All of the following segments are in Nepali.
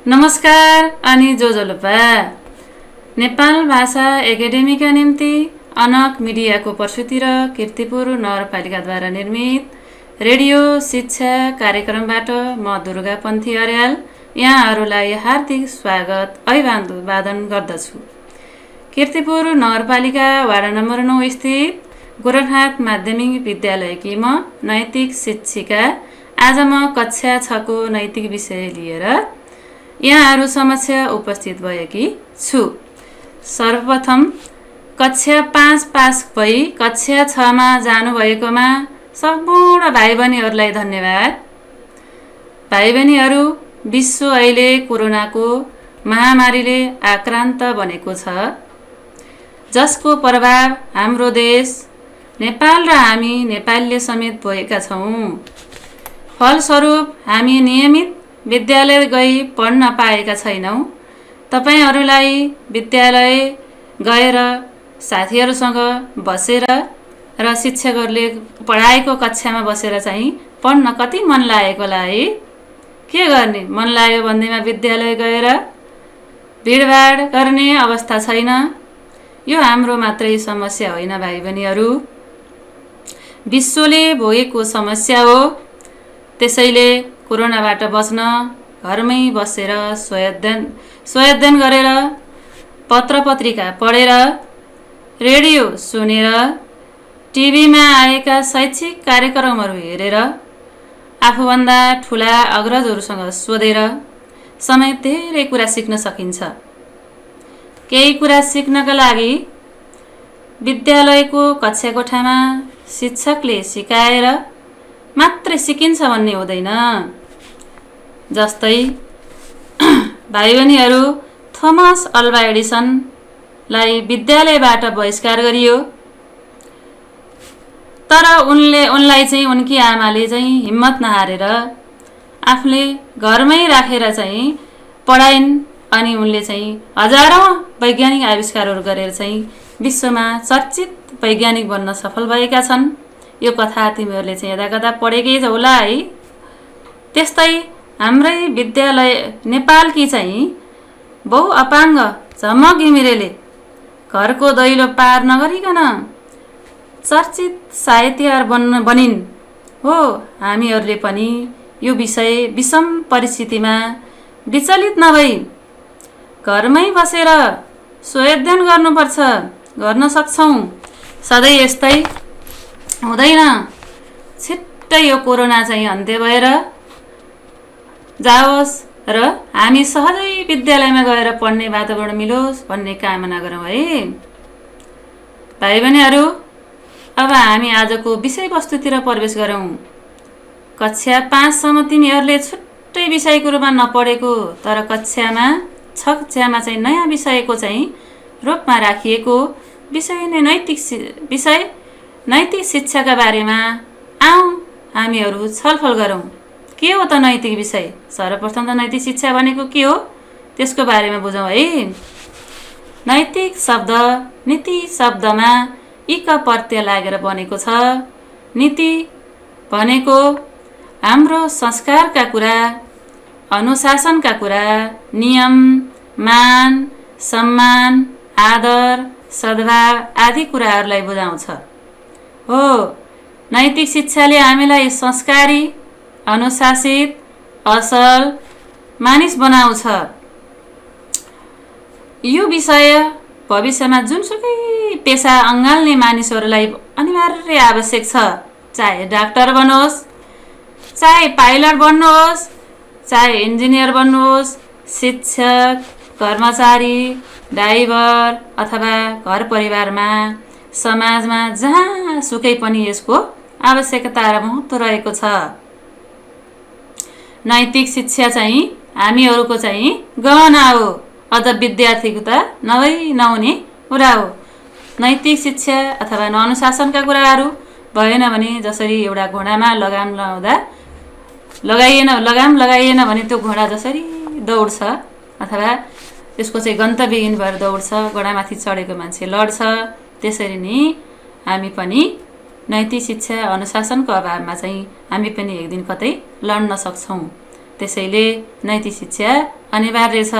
नमस्कार अनि जोजोलोपा नेपाल भाषा एकाडेमीका निम्ति अनक मिडियाको प्रस्तुति र कीर्तिपुर नगरपालिकाद्वारा निर्मित रेडियो शिक्षा कार्यक्रमबाट म दुर्गा पन्थी अर्याल यहाँहरूलाई हार्दिक स्वागत अभिवादन गर्दछु। कीर्तिपुर नगरपालिका वार्ड नम्बर 9 स्थित गोरखनाथ माध्यमिक विद्यालयकी म नैतिक शिक्षिका। आज म कक्षा 6 को नैतिक विषय लिएर यहाँहरू समक्ष उपस्थित भएकी छु। सर्वप्रथम कक्षा 5 पास भई कक्षा 6 मा जानुभएकोमा सम्पूर्ण भाइ बहिनीहरूलाई धन्यवाद। भाइ बहिनीहरू, विश्व अहिले कोरोनाको महामारीले आक्रान्त बनेको छ, जसको प्रभाव हाम्रो देश नेपाल र हामी नेपालीले समेत भएका छौँ। फलस्वरूप हामी नियमित विद्यालय गई पढ्न पाएका छैनौँ। तपाईहरूलाई विद्यालय गएर साथीहरूसँग बसेर र शिक्षकहरूले पढाएको कक्षामा बसेर चाहिँ पढ्न कति मन लागेको होला है। के गर्ने, मन लाग्यो भन्दैमा विद्यालय गएर भिडभाड गर्ने अवस्था छैन। यो हाम्रो मात्रै समस्या होइन भाइ बहिनीहरू, विश्वले भोगेको समस्या हो। त्यसैले कोरोनाबाट बच्न घरमै बसेर स्वयं गरेर, पत्रपत्रिका पढेर, रेडियो सुनेर, टिभीमा आएका शैक्षिक कार्यक्रमहरू हेरेर, आफूभन्दा ठुला अग्रजहरूसँग सोधेर समेत धेरै कुरा सिक्न सकिन्छ। केही कुरा सिक्नका लागि विद्यालयको कक्षा कोठामा शिक्षकले सिकाएर मात्रै सिकिन्छ भन्ने हुँदैन। जस्तै भाइ बहिनीहरू, थोमस अल्वा एडिसनलाई विद्यालयबाट बहिष्कार गरियो, तर उनलाई चाहिँ उनकी आमाले चाहिँ हिम्मत नहारेर आफूले घरमै राखेर चाहिँ पढाइन् अनि उनले चाहिँ हजारौं वैज्ञानिक आविष्कारहरू गरेर चाहिँ विश्वमा चर्चित वैज्ञानिक बन्न सफल भएका छन्। यो कथा तिमीहरूले चाहिँ यदाकदा पढेकै होला है। त्यस्तै हाम्रै विद्यालय नेपालकी चाहिँ बहुअपाङ्ग झमक घिमिरेले घरको दैलो पार नगरिकन चर्चित साहित्यकार बनिन् हो। हामीहरूले पनि यो विषम परिस्थितिमा विचलित नभई घरमै बसेर स्वयं गर्नुपर्छ, गर्न सक्छौँ। सधैँ यस्तै हुँदैन। छिट्टै यो कोरोना चाहिँ अन्त्य भएर जाओस् र हामी सहजै विद्यालयमा गएर पढ्ने वातावरण मिलोस् भन्ने कामना गरौँ है। भाइ बहिनीहरू, अब हामी आजको विषयवस्तुतिर प्रवेश गरौँ। कक्षा 5 सम्म तिमीहरूले छुट्टै विषयको रूपमा नपढेको, तर कक्षामा 6 कक्षामा चाहिँ नयाँ विषयको चाहिँ रूपमा राखिएको विषय नै नैतिक शिक्षाका बारेमा आउँ हामीहरू छलफल गरौँ। के हो त नैतिक विषय? सर्वप्रथम त नैतिक शिक्षा भनेको के हो त्यसको बारेमा बुझौँ है। नैतिक शब्द नीति शब्दमा इक प्रत्यय लागेर बनेको छ। नीति भनेको हाम्रो संस्कारका कुरा, अनुशासनका कुरा, नियम, मान, सम्मान, आदर, सद्भाव आदि कुराहरूलाई बुझाउँछ हो। नैतिक शिक्षाले हामीलाई संस्कारी, अनुशासित, असल मानिस बनाउँछ। यो विषय भविष्यमा जुनसुकै पेसा अँगाल्ने मानिसहरूलाई अनिवार्य आवश्यक छ। चाहे डाक्टर बन्नुहोस्, चाहे पाइलट बन्नुहोस्, चाहे इन्जिनियर बन्नुहोस्, शिक्षक, कर्मचारी, ड्राइभर अथवा घर परिवारमा, समाजमा जहाँ सुकै पनि यसको आवश्यकता र महत्त्व रहेको छ। नैतिक शिक्षा चाहिँ हामीहरूको चाहिँ गहना हो, अझ विद्यार्थीको त नहुने कुरा हो। नैतिक शिक्षा अथवा अनुशासनका कुराहरू भएन भने, जसरी एउटा घोडामा लगाम लगाइएन भने त्यो घोडा जसरी दौड्छ अथवा त्यसको चाहिँ गन्तव्यहीन भएर दौड्छ, घोडामाथि चढेको मान्छे लड्छ, त्यसरी नै हामी पनि नैतिक शिक्षा अनुशासनको अभावमा चाहिँ हामी पनि एक दिन कतै लड्न सक्छौँ। त्यसैले नैतिक शिक्षा अनिवार्य छ।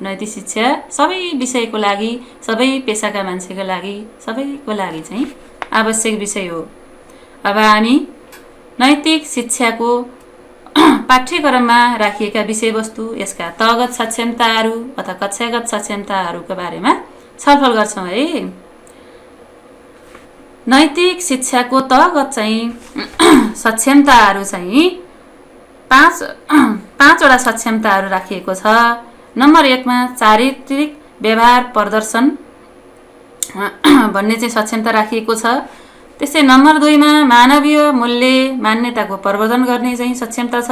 नैतिक शिक्षा सबै विषयको लागि, सबै पेसाका मान्छेको लागि, सबैको लागि चाहिँ आवश्यक विषय हो। अब हामी नैतिक शिक्षाको पाठ्यक्रममा राखिएका विषयवस्तु, यसका तहगत सक्षमताहरू अथवा कक्षागत सक्षमताहरूको बारेमा छलफल गर्छौँ है। नैतिक शिक्षाको तहगत चाहिँ सक्षमताहरू चाहिँ पाँचवटा सक्षमताहरू राखिएको छ। नम्बर 1 मा चारित्रिक व्यवहार प्रदर्शन भन्ने चाहिँ सक्षमता राखिएको छ। त्यस्तै नम्बर 2 मा मानवीय मूल्य मान्यताको प्रवर्धन गर्ने चाहिँ सक्षमता छ।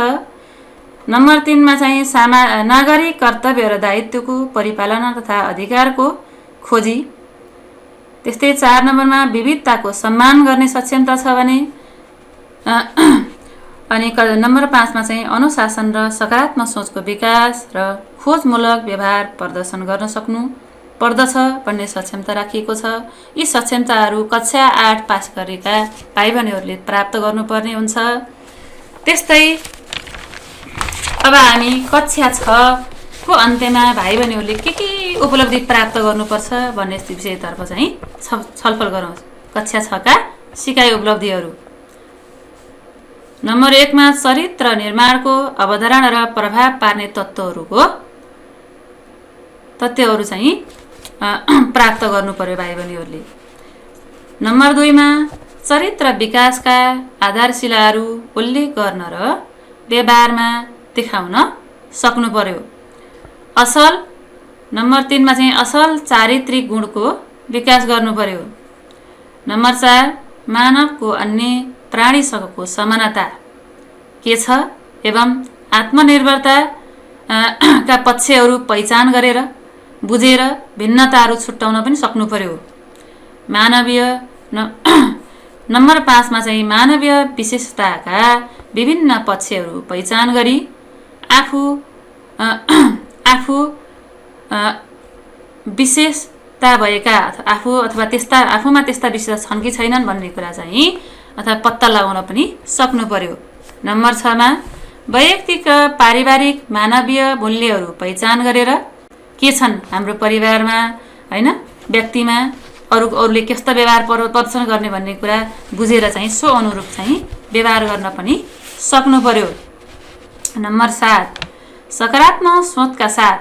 नम्बर 3 मा चाहिँ नागरिक कर्तव्य र दायित्वको परिपालना तथा अधिकारको खोजी। त्यस्तै 4 नम्बरमा विविधताको सम्मान गर्ने सक्षमता छ भने अनि नम्बर 5 मा चाहिँ अनुशासन र सकारात्मक सोचको विकास र खोजमूलक व्यवहार प्रदर्शन गर्न सक्नु पर्दछ भन्ने सक्षमता राखिएको छ। यी सक्षमताहरू कक्षा 8 पास गरेका भाइ बहिनीहरूले प्राप्त गर्नुपर्ने हुन्छ। त्यस्तै अब हामी कक्षा 6 को अन्त्यमा भाइ बहिनीहरूले के उपलब्धि प्राप्त गर्नुपर्छ भन्ने विषयतर्फ चाहिँ छलफल गरौँ। कक्षा 6 का सिकाइ उपलब्धिहरू। नम्बर 1 मा चरित्र निर्माणको अवधारणा र प्रभाव पार्ने तथ्यहरू चाहिँ प्राप्त गर्नु पर्यो भाइ बहिनीहरूले। नम्बर 2 मा चरित्र विकासका आधारशिलाहरू उल्लेख गर्न र व्यवहारमा देखाउन सक्नु पर्यो। नम्बर 3 मा चाहिँ असल चारित्रिक गुणको विकास गर्नु पर्यो। नम्बर 4 मानवको अन्य प्राणीसँगको समानता के छ एवं आत्मनिर्भरता का पक्षहरू पहिचान गरेर बुझेर भिन्नताहरू छुट्याउन पनि सक्नु पर्यो। नम्बर 5 मा चाहिँ मानवीय विशेषताका विभिन्न पक्षहरू पहिचान गरी आफू विशेषता भएका आफूमा त्यस्ता विशेषता छन् कि छैनन् भन्ने कुरा चाहिँ अथवा पत्ता लगाउन पनि सक्नु पर्यो। नम्बर 6 मा वैयक्तिक पारिवारिक मानवीय मूल्यहरू पहिचान गरेर के छन् हाम्रो परिवारमा हैन, व्यक्तिमा अरूले कस्ता व्यवहार प्रदर्शन गर्ने भन्ने कुरा बुझेर चाहिँ सो अनुरूप चाहिँ व्यवहार गर्न पनि सक्नु पर्यो। नम्बर 7 सकारात्मक सोचका साथ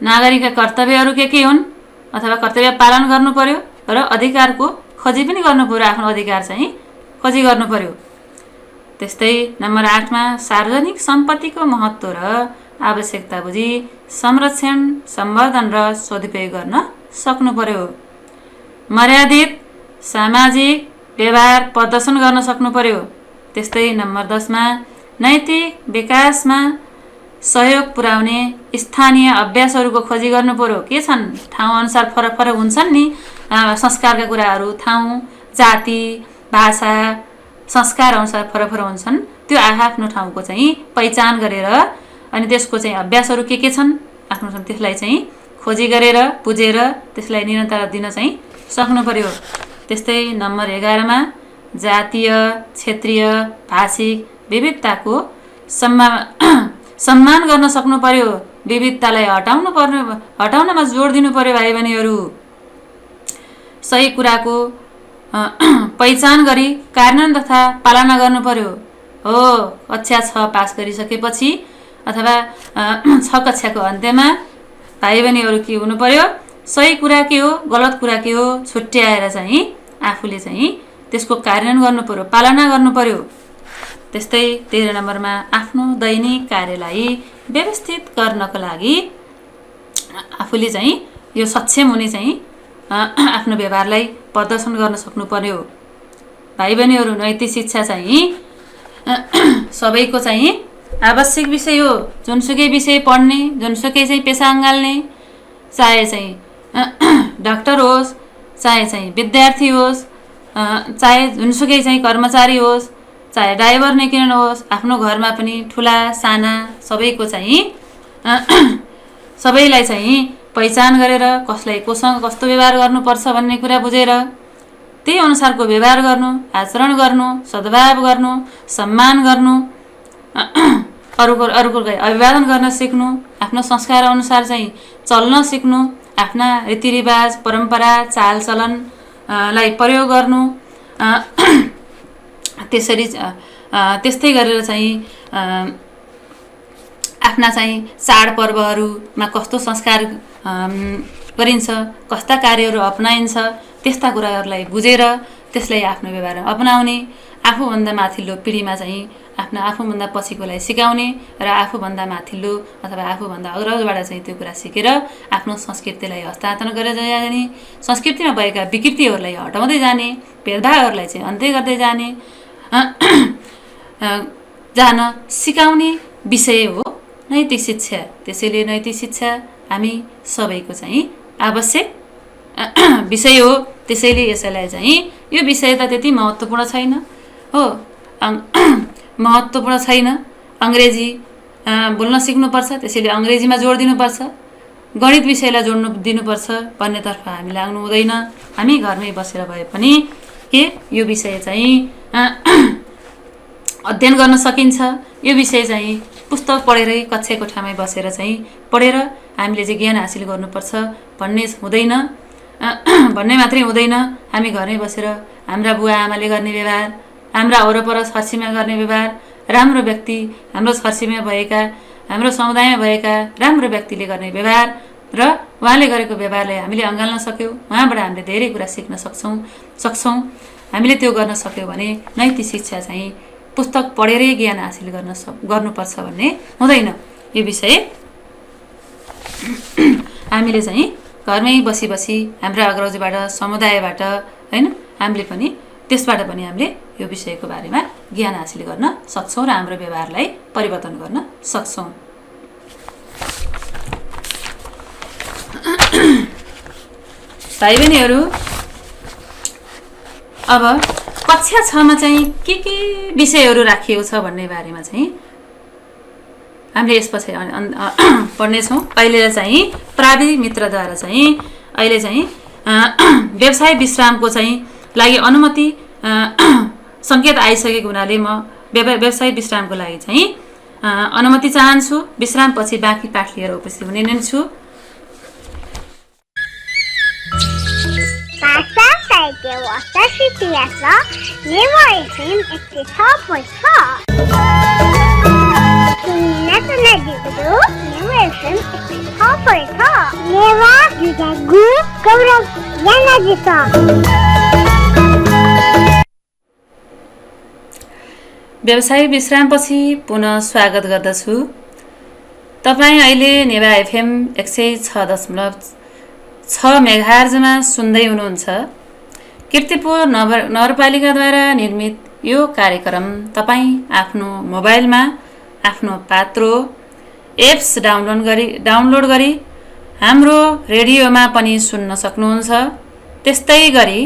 नागरिकका कर्तव्यहरू के हुन् अथवा कर्तव्य पालन गर्नु पर्यो र अधिकारको खोजी पनि गर्नु पर्यो। आफ्नो अधिकार चाहिँ खोजी गर्नु पर्यो। त्यस्तै नम्बर 8 मा सार्वजनिक सम्पत्तिको महत्त्व र आवश्यकता बुझी संरक्षण, सम्वर्धन र सदुपयोग गर्न सक्नु पर्यो। मर्यादित सामाजिक व्यवहार प्रदर्शन गर्न सक्नु पर्यो। त्यस्तै नम्बर 10 मा नैतिक विकासमा सहयोग पुर्याउने स्थानीय अभ्यासहरूको खोजी गर्नु पर्यो। के छन् ठाउँ अनुसार फरक फरक हुन्छन् नि संस्कारका कुराहरू, ठाउँ, जाति, भाषा, संस्कार अनुसार फरक फरक हुन्छन्। त्यो आफ्नो ठाउँको चाहिँ पहिचान गरेर अनि त्यसको चाहिँ अभ्यासहरू के छन् आफ्नो त्यसलाई चाहिँ खोजी गरेर बुझेर त्यसलाई निरन्तरता दिन चाहिँ सक्नु पर्यो। त्यस्तै नम्बर 11 मा जातीय, क्षेत्रीय, भाषिक विविधताको सम्मान गर्न सक्नु पर्यो। विविधतालाई हटाउनमा जोड दिनु पर्यो भाइ बहिनीहरू। सही कुराको पहिचान गरी कार्यान्वयन तथा पालना गर्नु पर्यो। हो कक्षा 6 पास गरिसकेपछि अथवा 6 कक्षाको अन्त्यमा भाइ बहिनीहरू के हुनु पर्यो, सही कुरा के हो गलत कुरा के हो छुट्याएर चाहिँ आफूले चाहिँ त्यसको कार्यान्वयन गर्नु पर्यो, पालना गर्नु पर्यो। त्यस्तै 13 नम्बरमा आफ्नो दैनिक कार्यलाई व्यवस्थित गर्नको लागि आफूले चाहिँ यो सक्षम हुने चाहिँ आफ्नो व्यवहारलाई प्रदर्शन गर्न सक्नु पर्यो। भाइ बहिनीहरू नैतिक शिक्षा चाहिँ सबैको चाहिँ आवश्यक विषय हो। जुनसुकै विषय पढ्ने, जुनसुकै चाहिँ पेसा अँगाल्ने, चाहे चाहिँ डाक्टर होस्, चाहे चाहिँ विद्यार्थी होस्, चाहे जुनसुकै चाहिँ कर्मचारी होस्, चाहे ड्राइभर नै किन नहोस्, आफ्नो घरमा पनि ठुला साना सबैको चाहिँ सबैलाई चाहिँ पहिचान गरेर कसलाई कोसँग कस्तो व्यवहार गर्नुपर्छ भन्ने कुरा बुझेर त्यही अनुसारको व्यवहार गर्नु, आचरण गर्नु, सद्भाव गर्नु, सम्मान गर्नु अरूको अभिवादन गर्न सिक्नु, आफ्नो संस्कार अनुसार चाहिँ चल्न सिक्नु, आफ्ना रीतिरिवाज परम्परा चालचलनलाई प्रयोग गर्नु, त्यस्तै गरेर चाहिँ आफ्ना चाहिँ चाडपर्वहरूमा कस्तो संस्कार गरिन्छ, कस्ता कार्यहरू अपनाइन्छ, त्यस्ता कुराहरूलाई बुझेर त्यसलाई आफ्नो व्यवहारमा अपनाउने, आफूभन्दा माथिल्लो पिँढीमा चाहिँ आफूभन्दा पछिकोलाई सिकाउने र आफूभन्दा माथिल्लो अथवा आफूभन्दा अग्रजबाट चाहिँ त्यो कुरा सिकेर आफ्नो संस्कृतिलाई हस्तान्तरण गरेर जाने, संस्कृतिमा भएका विकृतिहरूलाई हटाउँदै जाने, भेदभावहरूलाई चाहिँ अन्त्य गर्दै जाने जान सिकाउने विषय हो नैतिक शिक्षा। त्यसैले नैतिक शिक्षा हामी सबैको चाहिँ आवश्यक विषय हो। त्यसैले यसैलाई चाहिँ यो विषय त त्यति महत्त्वपूर्ण छैन हो, महत्त्वपूर्ण छैन, अङ्ग्रेजी बोल्न सिक्नुपर्छ, त्यसैले अङ्ग्रेजीमा जोड दिनुपर्छ, गणित विषयलाई जोड्नु दिनुपर्छ भन्नेतर्फ हामी लाग्नु हुँदैन। हामी घरमै बसेर भए पनि के यो विषय चाहिँ अध्ययन गर्न सकिन्छ। यो विषय चाहिँ पुस्तक पढेरै कक्षा कोठामै बसेर चाहिँ पढेर हामीले चाहिँ ज्ञान हासिल गर्नुपर्छ भन्ने मात्रै हुँदैन। हामी घरमै बसेर हाम्रा बुवा आमाले गर्ने व्यवहार, हाम्रा वरपर छरछिमेकीमा गर्ने व्यवहार, राम्रो व्यक्ति हाम्रो छरछिमेकीमा भएका, हाम्रो समुदायमा भएका राम्रो व्यक्तिले गर्ने व्यवहार र उहाँले गरेको व्यवहारलाई हामीले अँगाल्न सक्यौँ, उहाँबाट हामीले धेरै कुरा सिक्न सक्छौँ। हामीले त्यो गर्न सक्यौँ भने नैतिक शिक्षा चाहिँ पुस्तक पढेरै ज्ञान हासिल गर्नुपर्छ भन्ने हुँदैन। यो विषय हामीले चाहिँ घरमै बसी हाम्रा अग्रजबाट, समुदायबाट हैन, हामीले पनि त्यसबाट पनि हामीले यो विषयको बारेमा ज्ञान हासिल गर्न सक्छौँ र हाम्रो व्यवहारलाई परिवर्तन गर्न सक्छौँ। भाइ बहिनीहरू, अब कक्षा 6 मा चाहिँ के विषयहरू राखिएको छ भन्ने बारेमा चाहिँ हामीले यसपछि पढ्नेछौँ। अहिले चाहिँ प्राविधिक मित्रद्वारा चाहिँ अहिले चाहिँ व्यवसाय विश्रामको चाहिँ लागि अनुमति सङ्केत आइसकेको हुनाले म व्यवसाय विश्रामको लागि चाहिँ अनुमति चाहन्छु। विश्रामपछि बाँकी पाठ लिएर उपस्थित हुने नै छु। व्यवसाय विश्रामपछि पुनः स्वागत गर्दछु। तपाईँ अहिले नेवा एफएम 106.6 मेगाहर्जमा सुन्दै हुनुहुन्छ। कीर्तिपुर नगरपालिकाद्वारा निर्मित यो कार्यक्रम तपाईँ आफ्नो मोबाइलमा आफ्नो पात्रो एप्स डाउनलोड गरी हाम्रो रेडियोमा पनि सुन्न सक्नुहुन्छ। त्यस्तै गरी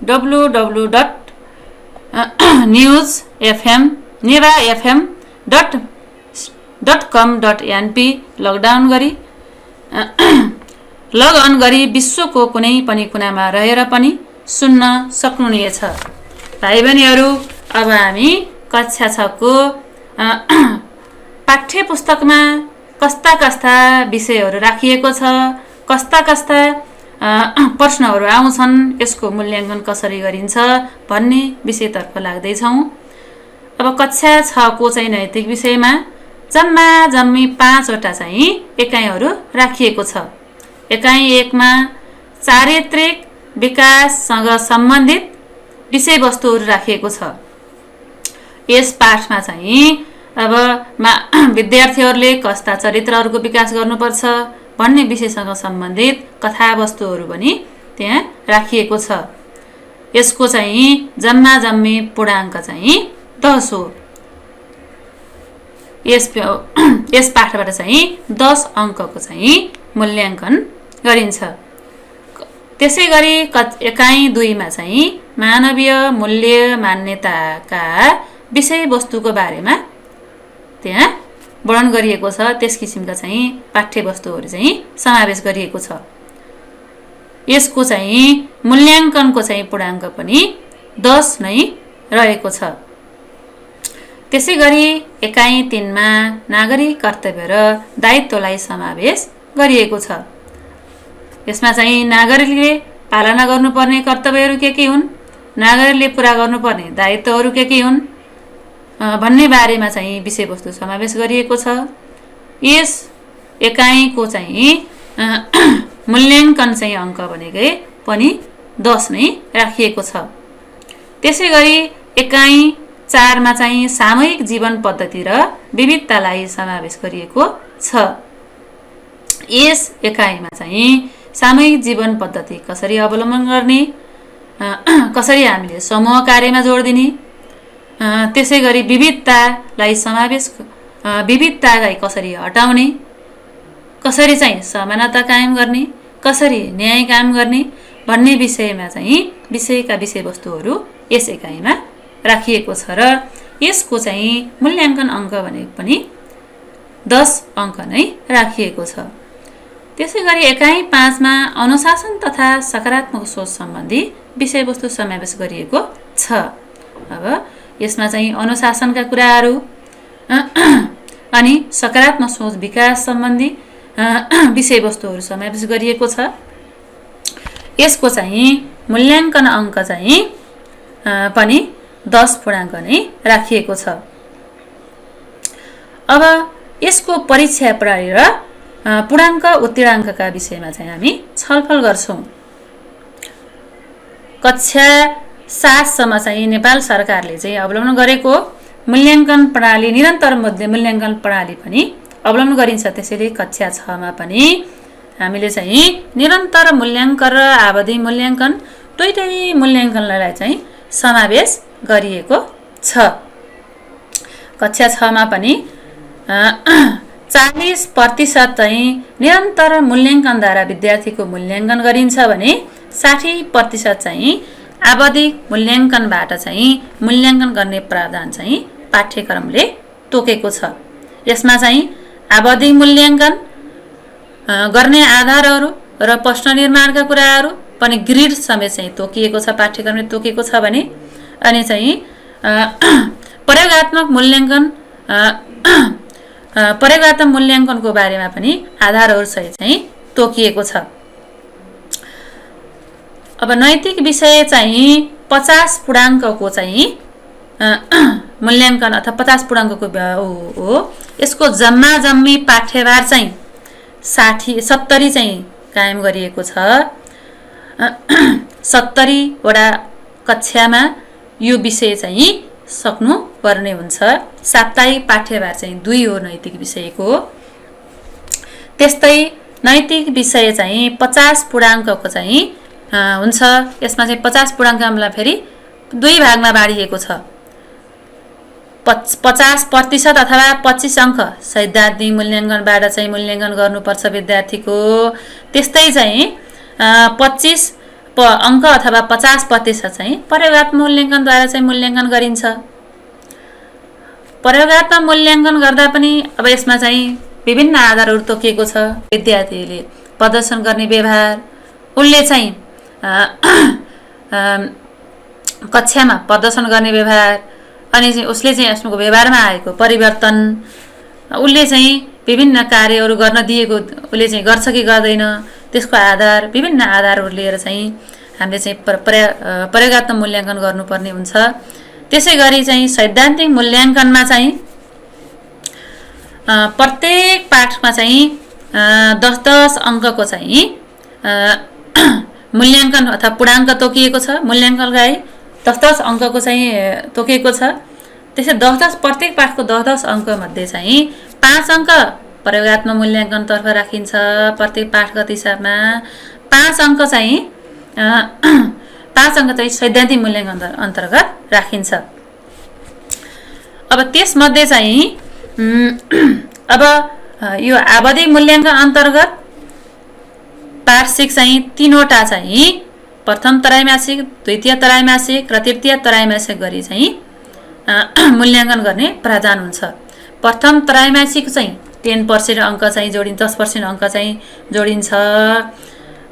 www.nevafm.com.np लग अन गरी विश्वको कुनै पनि कुनामा रहेर पनि सुन्न सक्नुहुनेछ। भाइ बहिनीहरू, अब हामी कक्षा 6 को पाठ्य पुस्तकमा कस्ता विषयहरू राखिएको छ, कस्ता प्रश्नहरू आउँछन्, यसको मूल्याङ्कन कसरी गरिन्छ भन्ने विषयतर्फ लाग्दैछौँ। अब कक्षा 6 को चाहिँ नैतिक विषयमा जम्मी 5 वटा चाहिँ एकाइहरू राखिएको छ। एकाइ 1 मा चारित्रिक विकाससँग सम्बन्धित विषयवस्तुहरू राखिएको छ। यस पाठमा चाहिँ अब विद्यार्थीहरूले कस्ता चरित्रहरूको विकास गर्नुपर्छ भन्ने विषयसँग सम्बन्धित कथावस्तुहरू पनि त्यहाँ राखिएको छ। यसको चाहिँ जम्मी पूर्णाङ्क चाहिँ 10 हो। यस पाठबाट चाहिँ 10 अङ्कको चाहिँ मूल्याङ्कन गरिन्छ। त्यसै गरी एकाइ 2 मा चाहिँ मानवीय मूल्य मान्यताका विषयवस्तुको बारेमा त्यहाँ वर्णन गरिएको छ। त्यस किसिमका चाहिँ पाठ्यवस्तुहरू चाहिँ समावेश गरिएको छ। यसको चाहिँ मूल्याङ्कनको चाहिँ पूर्णाङ्क पनि 10 नै रहेको छ। त्यसै गरी एकाइ 3 मा नागरिक कर्तव्य र दायित्वलाई समावेश गरिएको छ। यसमा चाहिँ नागरिकले पालना गर्नुपर्ने कर्तव्यहरू के हुन्, नागरिकले पूरा गर्नुपर्ने दायित्वहरू के हुन् भन्ने बारेमा चाहिँ विषयवस्तु समावेश गरिएको छ। यस एकाइको चाहिँ मूल्याङ्कन चाहिँ अङ्क भनेकै पनि 10 नै राखिएको छ। त्यसै गरी एकाइ 4 मा चाहिँ सामूहिक जीवन पद्धति र विविधतालाई समावेश गरिएको छ। यस एकाइमा चाहिँ सामूहिक जीवन पद्धति कसरी अवलम्बन गर्ने, कसरी हामीले समूह कार्यमा जोड दिने, त्यसै गरी विविधतालाई कसरी हटाउने, कसरी चाहिँ समानता कायम गर्ने, कसरी न्याय कायम गर्ने भन्ने विषयमा चाहिँ विषयका विषयवस्तुहरू यस एकाइमा राखिएको छ र यसको चाहिँ मूल्याङ्कन अङ्क भनेको पनि 10 अङ्क नै राखिएको छ। त्यसै गरी एकाइ 5 मा अनुशासन तथा सकारात्मक सोच सम्बन्धी विषयवस्तु समावेश गरिएको छ। अब यसमा चाहिँ अनुशासनका कुराहरू अनि सकारात्मक सोच विकास सम्बन्धी विषयवस्तुहरू समावेश गरिएको छ। यसको चाहिँ मूल्याङ्कन अङ्क चाहिँ पनि 10 पूर्णाङ्क नै राखिएको छ। अब यसको परीक्षा प्रणाली र पूर्णाङ्क उत्तीर्णाङ्कका विषयमा चाहिँ हामी छलफल गर्छौँ। कक्षा 7 सम्म चाहिँ नेपाल सरकारले चाहिँ अवलम्बन गरेको मूल्याङ्कन प्रणाली निरन्तर मूल्याङ्कन प्रणाली पनि अवलम्बन गरिन्छ। त्यसैले कक्षा 6 मा पनि हामीले चाहिँ निरन्तर मूल्याङ्कन र आवधि मूल्याङ्कन दुईटै मूल्याङ्कनलाई चाहिँ समावेश गरिएको छ। कक्षा 6 मा पनि 40% चाहिँ निरन्तर मूल्याङ्कनद्वारा विद्यार्थीको मूल्याङ्कन गरिन्छ भने 60% चाहिँ आवधिक मूल्याङ्कनबाट चाहिँ मूल्याङ्कन गर्ने प्रावधान चाहिँ पाठ्यक्रमले तोकेको छ। यसमा चाहिँ आवधिक मूल्याङ्कन गर्ने आधारहरू र प्रश्न निर्माणका कुराहरू पनि ग्रिड समेत चाहिँ तोकिएको छ, पाठ्यक्रमले तोकेको छ भने अनि चाहिँ प्रयोगात्मक मूल्याङ्कनको बारेमा पनि आधारहरू सहित चाहिँ तोकिएको छ। अब नैतिक विषय चाहिँ 50 पूर्णाङ्कको चाहिँ मूल्याङ्कन अथवा 50 पूर्णाङ्कको हो। यसको जम्मी पाठ्यभार चाहिँ 70 चाहिँ कायम गरिएको छ। 70 वटा कक्षामा यो विषय चाहिँ सक्नु पर्ने हुन्छ। साप्ताहिक पाठ्यभार चाहिँ 2 हो नैतिक विषयको। त्यस्तै नैतिक विषय चाहिँ 50 पूर्णाङ्कको चाहिँ हुन्छ। यसमा चाहिँ 50 पूर्णाङ्कलाई फेरि 2 भागमा बाँडिएको छ। 50% अथवा 25 अङ्क सैद्धान्तिक मूल्याङ्कनबाट चाहिँ मूल्याङ्कन गर्नुपर्छ विद्यार्थीको। त्यस्तै चाहिँ 25 अङ्क अथवा 50% चाहिँ प्रयोगात्मक मूल्याङ्कनद्वारा चाहिँ मूल्याङ्कन गरिन्छ। प्रयोगात्मक मूल्याङ्कन गर्दा पनि अब यसमा चाहिँ विभिन्न आधारहरू तोकिएको छ। विद्यार्थीले प्रदर्शन गर्ने व्यवहार, उसले चाहिँ कक्षामा प्रदर्शन गर्ने व्यवहार अनि चाहिँ उसले चाहिँ आफ्नो व्यवहारमा आएको परिवर्तन, उसले चाहिँ विभिन्न कार्यहरू गर्न दिएको उसले चाहिँ गर्छ कि गर्दैन, त्यसको आधार विभिन्न आधारहरू लिएर चाहिँ हामीले चाहिँ प्रयोगात्मक मूल्याङ्कन गर्नुपर्ने हुन्छ। त्यसै गरी चाहिँ सैद्धान्तिक मूल्याङ्कनमा चाहिँ प्रत्येक पाठमा चाहिँ 10 अङ्कको चाहिँ मूल्याङ्कन अथवा पूर्णाङ्क तोकिएको छ। मूल्याङ्कनलाई 10 अङ्कको चाहिँ तोकिएको छ। त्यसै 10 प्रत्येक पाठको 10 अङ्कमध्ये चाहिँ 5 अङ्क प्रयोगात्मक मूल्याङ्कनतर्फ राखिन्छ। प्रत्येक पाठगत हिसाबमा 5 अङ्क चाहिँ सैद्धान्तिक मूल्याङ्कन अन्तर्गत राखिन्छ। अब त्यसमध्ये चाहिँ अब यो आवधिक मूल्याङ्कन अन्तर्गत वार्षिक चाहिँ 3 वटा चाहिँ प्रथम त्रैमासिक, द्वितीय त्रैमासिक र तृतीय त्रैमासिक गरी चाहिँ मूल्याङ्कन गर्ने प्रावधान हुन्छ। प्रथम त्रैमासिक चाहिँ 10% अङ्क चाहिँ जोडिन्छ, 10% अङ्क चाहिँ जोडिन्छ।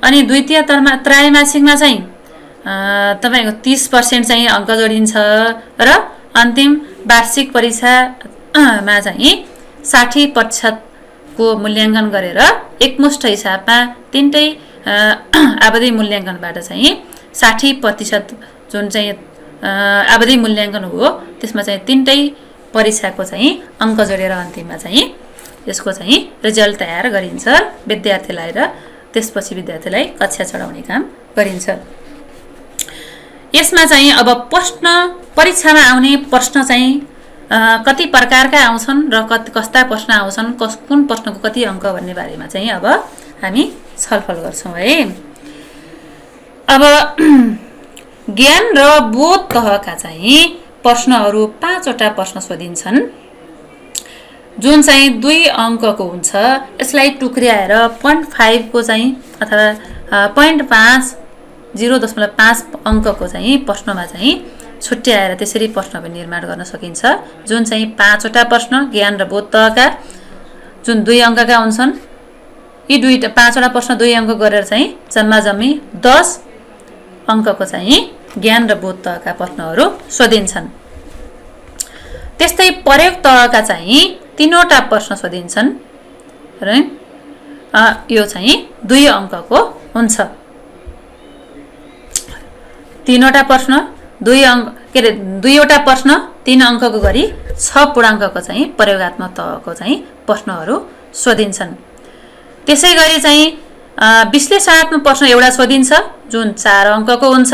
अनि द्वितीय त्रैमासिकमा चाहिँ तपाईको 30% चाहिँ अङ्क जोडिन्छ र अन्तिम वार्षिक परीक्षामा चाहिँ 60% को मूल्याङ्कन गरेर एकमुष्ट हिसाबमा तीनटै आवधि मूल्याङ्कनबाट चाहिँ 60% जुन चाहिँ आवधि मूल्याङ्कन हो त्यसमा चाहिँ तीनटै परीक्षाको चाहिँ अङ्क जोडेर अन्तिममा चाहिँ यसको चाहिँ रिजल्ट तयार गरिन्छ विद्यार्थीलाई र त्यसपछि विद्यार्थीलाई कक्षा चढाउने काम गरिन्छ। यसमा चाहिँ अब प्रश्न परीक्षामा आउने प्रश्न चाहिँ कति प्रकारका आउँछन् र कस्ता प्रश्न आउँछन् कुन प्रश्नको कति अङ्क भन्ने बारेमा चाहिँ अब हामी छलफल गर्छौँ है। अब ज्ञान र बोध तहका चाहिँ प्रश्नहरू 5वटा प्रश्न सोधिन्छन् जुन चाहिँ 2 अङ्कको हुन्छ। यसलाई टुक्र्याएर 0.5 को चाहिँ अथवा 0.5 0.5 अङ्कको चाहिँ प्रश्नमा चाहिँ छुट्याएर त्यसरी प्रश्न पनि निर्माण गर्न सकिन्छ जुन चाहिँ 5वटा प्रश्न ज्ञान र बोध तहका जुन 2 अङ्कका हुन्छन्। यी 5वटा प्रश्न 2 अङ्क गरेर चाहिँ जम्मी 10 अङ्कको चाहिँ ज्ञान र बोध तहका प्रश्नहरू सोधिन्छन्। त्यस्तै प्रयोग तहका चाहिँ 3वटा प्रश्न सोधिन्छन् र यो चाहिँ 2 अङ्कको हुन्छ। 3वटा प्रश्न 2वटा प्रश्न 3 अङ्कको गरी 6 पूर्णाङ्कको चाहिँ प्रयोगात्मक तहको चाहिँ प्रश्नहरू सोधिन्छन्। त्यसै गरी चाहिँ विश्लेषणात्मक प्रश्न एउटा सोधिन्छ जुन 4 अङ्कको हुन्छ।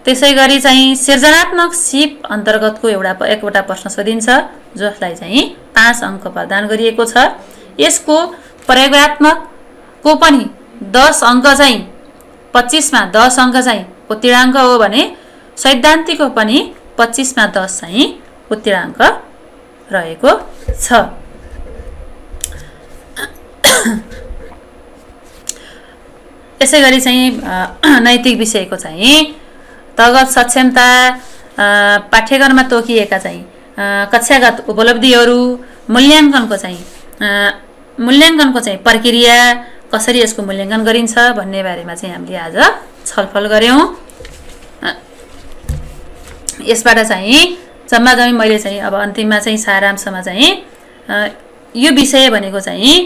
त्यसै गरी चाहिँ सृजनात्मक सिप अन्तर्गतको एकवटा प्रश्न सोधिन्छ जसलाई चाहिँ 5 अङ्क प्रदान गरिएको छ। यसको प्रयोगात्मकको पनि 10 अङ्क चाहिँ 25 मा 10 अङ्क चाहिँ उत्तीर्णाङ्क हो भने सैद्धान्तिकको पनि 25 मा 10 चाहिँ उत्तीर्णाङ्क रहेको छ। यसै गरी चाहिँ नैतिक विषयको चाहिँ तगत सक्षमता पाठ्यक्रममा तोकिएका चाहिँ कक्षागत उपलब्धिहरू मूल्याङ्कनको चाहिँ प्रक्रिया कसरी यसको मूल्याङ्कन गरिन्छ भन्ने बारेमा चाहिँ हामीले आज छलफल गर्यौं। यसबाट चाहिँ जम्मी मैले चाहिँ अब अन्तिममा चाहिँ सारांशमा चाहिँ यो विषय भनेको चाहिँ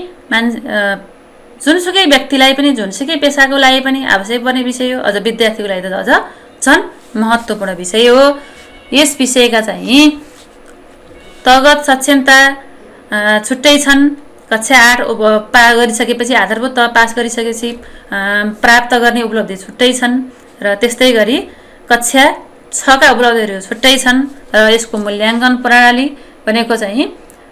जुनसुकै व्यक्तिलाई पनि जुनसुकै पेशाको लागि पनि आवश्यक पर्ने विषय हो। अझ विद्यार्थीको लागि त अझ झन् महत्त्वपूर्ण विषय हो। यस विषयका चाहिँ तगत सक्षमता छुट्टै छन्। कक्षा 8 पार गरिसकेपछि आधारभूत तह पास गरिसकेपछि प्राप्त गर्ने उपलब्धि छुट्टै छन् र त्यस्तै गरी कक्षा 6 का उपलब्धिहरू छुट्टै छन् र यसको मूल्याङ्कन प्रणाली भनेको चाहिँ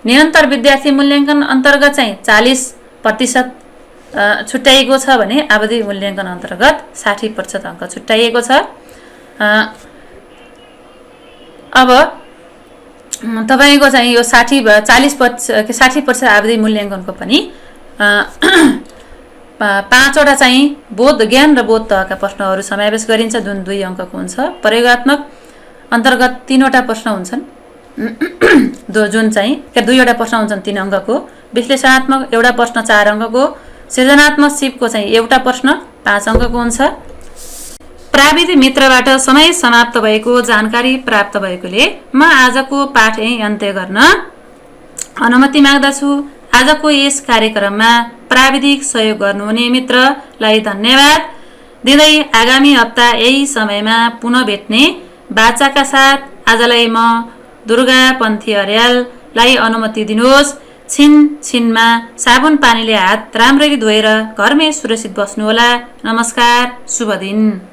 निरन्तर विद्यार्थी मूल्याङ्कन अन्तर्गत चाहिँ 40% छुट्याइएको छ भने आवधि मूल्याङ्कन अन्तर्गत 60% अङ्क छुट्याइएको छ। अब तपाईको चाहिँ यो 60% आवधि मूल्याङ्कनको पनि 5वटा चाहिँ बोध ज्ञान र बोध तहका प्रश्नहरू समावेश गरिन्छ जुन 2 अङ्कको हुन्छ। प्रयोगात्मक अन्तर्गत 3वटा प्रश्न हुन्छन् जुन चाहिँ 2वटा प्रश्न हुन्छन् 3 अङ्कको। विश्लेषणात्मक एउटा प्रश्न 4 अङ्कको। सृजनात्मक सिपको चाहिँ एउटा प्रश्न 5 अङ्कको हुन्छ। प्राविधिक मित्रबाट समय समाप्त भएको जानकारी प्राप्त भएकोले म आजको पाठ यही अन्त्य गर्न अनुमति माग्दछु। आजको यस कार्यक्रममा प्राविधिक सहयोग गर्नुहुने मित्रलाई धन्यवाद दिँदै आगामी हप्ता यही समयमा पुनः भेट्ने बाचाका साथ आजलाई म दुर्गा पन्थी अर्याललाई अनुमति दिनुहोस्। छिनमा साबुन पानीले हात राम्ररी धोएर घरमै सुरक्षित बस्नुहोला। नमस्कार, शुभ दिन।